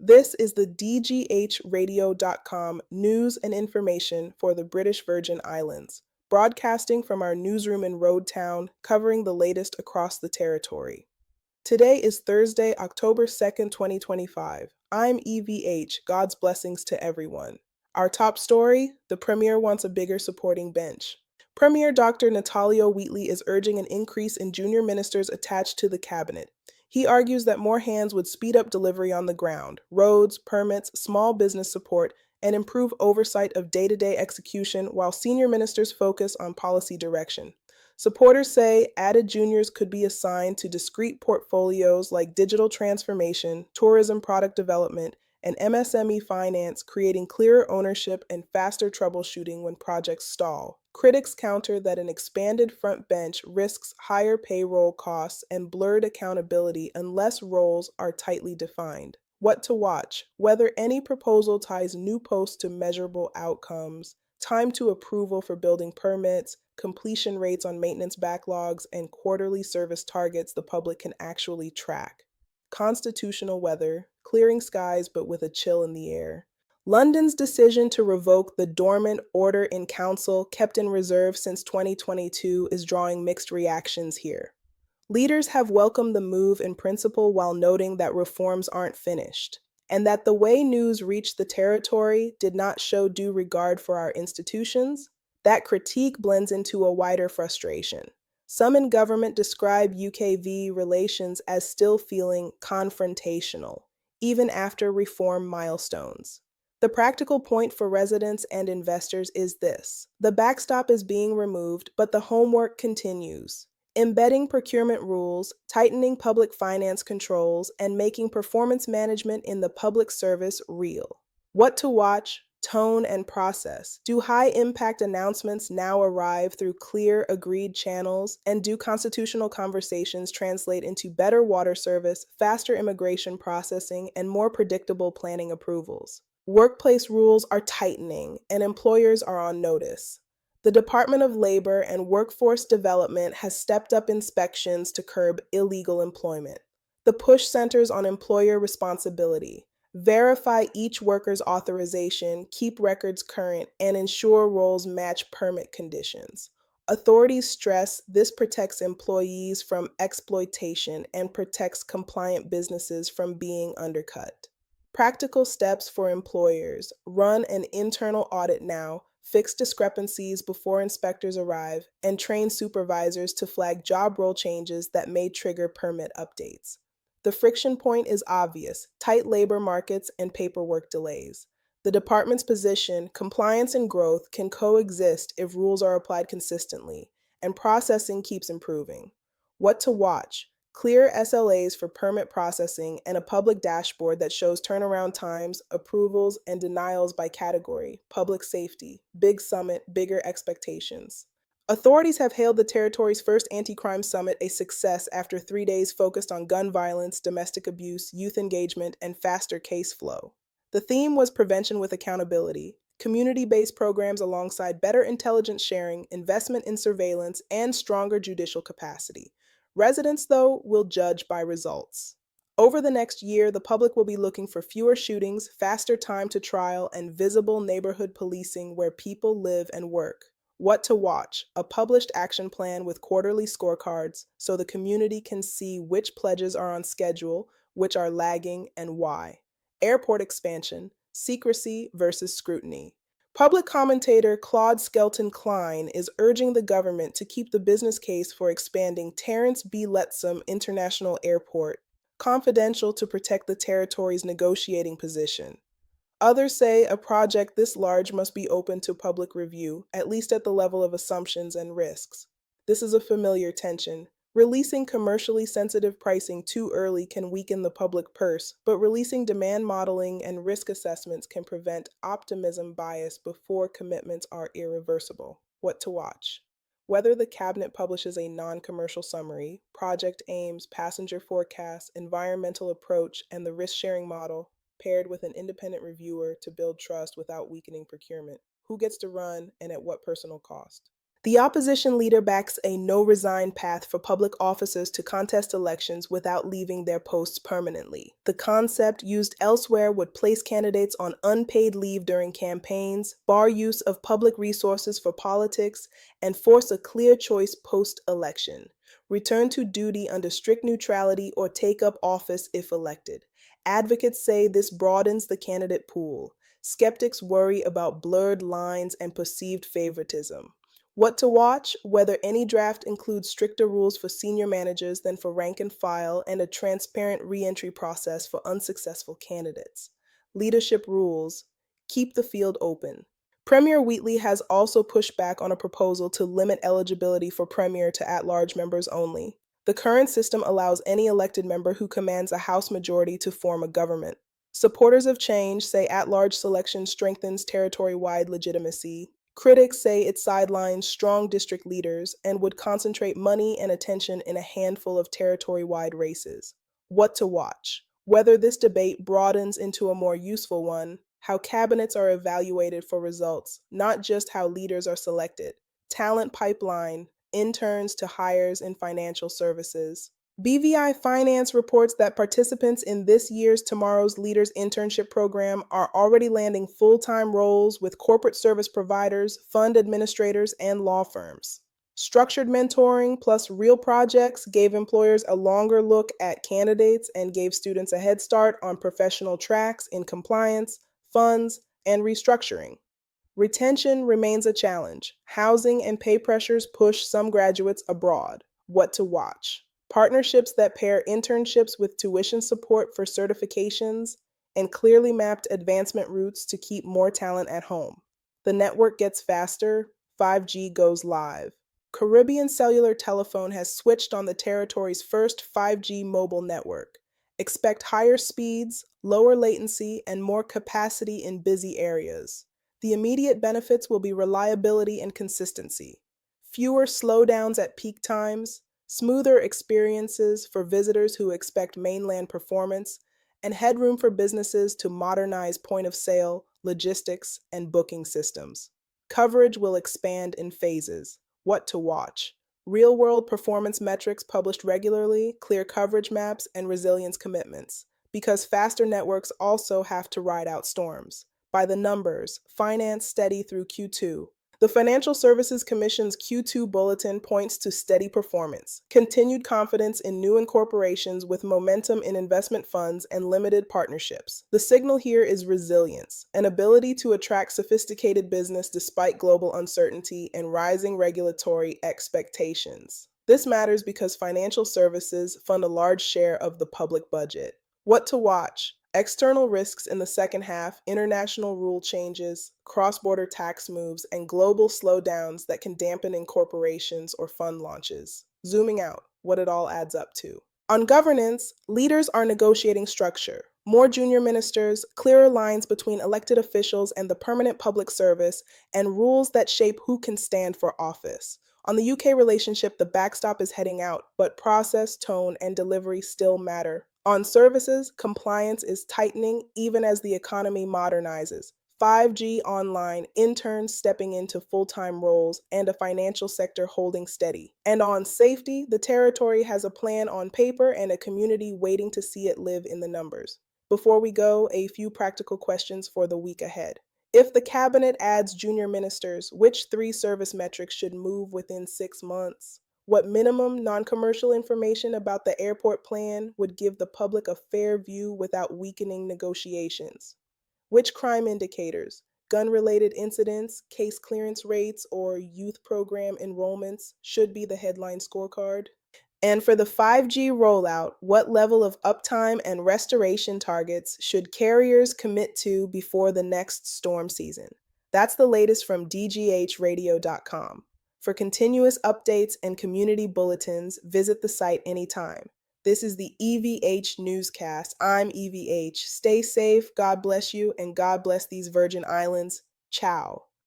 This is the DGHradio.com news and information for the British Virgin Islands, broadcasting from our newsroom in Road Town, covering the latest across the territory. Today is Thursday, October 2nd, 2025. I'm EVH, God's blessings to everyone. Our top story, the Premier wants a bigger supporting bench. Premier Dr. Natalio Wheatley is urging an increase in junior ministers attached to the cabinet. He argues that more hands would speed up delivery on the ground, roads, permits, small business support, and improve oversight of day-to-day execution while senior ministers focus on policy direction. Supporters say added juniors could be assigned to discrete portfolios like digital transformation, tourism product development, and MSME finance, creating clearer ownership and faster troubleshooting when projects stall. Critics counter that an expanded front bench risks higher payroll costs and blurred accountability unless roles are tightly defined. What to watch: whether any proposal ties new posts to measurable outcomes, time to approval for building permits, completion rates on maintenance backlogs, and quarterly service targets the public can actually track. Constitutional weather, clearing skies but with a chill in the air. London's decision to revoke the dormant order in council kept in reserve since 2022 is drawing mixed reactions here. Leaders have welcomed the move in principle while noting that reforms aren't finished, and that the way news reached the territory did not show due regard for our institutions. That critique blends into a wider frustration. Some in government describe UKV relations as still feeling confrontational, even after reform milestones. The practical point for residents and investors is this: the backstop is being removed, but the homework continues. Embedding procurement rules, tightening public finance controls, and making performance management in the public service real. What to watch, tone, and process. Do high-impact announcements now arrive through clear, agreed channels? And do constitutional conversations translate into better water service, faster immigration processing, and more predictable planning approvals? Workplace rules are tightening, and employers are on notice. The Department of Labor and Workforce Development has stepped up inspections to curb illegal employment. The push centers on employer responsibility. Verify each worker's authorization, keep records current, and ensure roles match permit conditions. Authorities stress this protects employees from exploitation and protects compliant businesses from being undercut. Practical steps for employers: run an internal audit now, fix discrepancies before inspectors arrive, and train supervisors to flag job role changes that may trigger permit updates. The friction point is obvious: tight labor markets and paperwork delays. The department's position, compliance and growth, can coexist if rules are applied consistently, and processing keeps improving. What to watch: clear SLAs for permit processing and a public dashboard that shows turnaround times, approvals, and denials by category. Public safety, big summit, bigger expectations. Authorities have hailed the territory's first anti-crime summit a success after 3 days focused on gun violence, domestic abuse, youth engagement, and faster case flow. The theme was prevention with accountability, community-based programs alongside better intelligence sharing, investment in surveillance, and stronger judicial capacity. Residents, though, will judge by results. Over the next year, the public will be looking for fewer shootings, faster time to trial, and visible neighborhood policing where people live and work. What to watch: a published action plan with quarterly scorecards so the community can see which pledges are on schedule, which are lagging, and why. Airport expansion, secrecy versus scrutiny. Public commentator Claude Skelton Klein is urging the government to keep the business case for expanding Terrence B. Lettsome International Airport confidential to protect the territory's negotiating position. Others say a project this large must be open to public review, at least at the level of assumptions and risks. This is a familiar tension. Releasing commercially sensitive pricing too early can weaken the public purse, but releasing demand modeling and risk assessments can prevent optimism bias before commitments are irreversible. What to watch: whether the cabinet publishes a non-commercial summary, project aims, passenger forecasts, environmental approach, and the risk-sharing model, paired with an independent reviewer to build trust without weakening procurement. Who gets to run and at what personal cost? The opposition leader backs a no-resign path for public officers to contest elections without leaving their posts permanently. The concept used elsewhere would place candidates on unpaid leave during campaigns, bar use of public resources for politics, and force a clear choice post-election. Return to duty under strict neutrality or take up office if elected. Advocates say this broadens the candidate pool. Skeptics worry about blurred lines and perceived favoritism. What to watch? Whether any draft includes stricter rules for senior managers than for rank and file, and a transparent re-entry process for unsuccessful candidates. Leadership rules. Keep the field open. Premier Wheatley has also pushed back on a proposal to limit eligibility for Premier to at-large members only. The current system allows any elected member who commands a House majority to form a government. Supporters of change say at-large selection strengthens territory-wide legitimacy. Critics say it sidelines strong district leaders and would concentrate money and attention in a handful of territory-wide races. What to watch? Whether this debate broadens into a more useful one, how cabinets are evaluated for results, not just how leaders are selected. Talent pipeline, interns to hires in financial services. BVI Finance reports that participants in this year's Tomorrow's Leaders internship program are already landing full-time roles with corporate service providers, fund administrators, and law firms. Structured mentoring plus real projects gave employers a longer look at candidates and gave students a head start on professional tracks in compliance, funds, and restructuring. Retention remains a challenge. Housing and pay pressures push some graduates abroad. What to watch? Partnerships that pair internships with tuition support for certifications and clearly mapped advancement routes to keep more talent at home. The network gets faster, 5G goes live. Caribbean Cellular Telephone has switched on the territory's first 5G mobile network. Expect higher speeds, lower latency, and more capacity in busy areas. The immediate benefits will be reliability and consistency. Fewer slowdowns at peak times, smoother experiences for visitors who expect mainland performance, and headroom for businesses to modernize point of sale, logistics, and booking systems. Coverage will expand in phases. What to watch? Real-world performance metrics published regularly, clear coverage maps, and resilience commitments. Because faster networks also have to ride out storms. By the numbers, finance steady through Q2. The Financial Services Commission's Q2 bulletin points to steady performance, continued confidence in new incorporations with momentum in investment funds and limited partnerships. The signal here is resilience, an ability to attract sophisticated business despite global uncertainty and rising regulatory expectations. This matters because financial services fund a large share of the public budget. What to watch? External risks in the second half, international rule changes, cross-border tax moves, and global slowdowns that can dampen incorporations or fund launches. Zooming out, what it all adds up to. On governance, leaders are negotiating structure. More junior ministers, clearer lines between elected officials and the permanent public service, and rules that shape who can stand for office. On the UK relationship, the backstop is heading out, but process, tone, and delivery still matter. On services, compliance is tightening even as the economy modernizes. 5G online, interns stepping into full-time roles, and a financial sector holding steady. And on safety, the territory has a plan on paper and a community waiting to see it live in the numbers. Before we go, a few practical questions for the week ahead. If the cabinet adds junior ministers, which 3 service metrics should move within 6 months? What minimum non-commercial information about the airport plan would give the public a fair view without weakening negotiations? Which crime indicators, gun-related incidents, case clearance rates, or youth program enrollments should be the headline scorecard? And for the 5G rollout, what level of uptime and restoration targets should carriers commit to before the next storm season? That's the latest from DGHradio.com. For continuous updates and community bulletins, visit the site anytime. This is the EVH Newscast. I'm EVH. Stay safe, God bless you, and God bless these Virgin Islands. Ciao.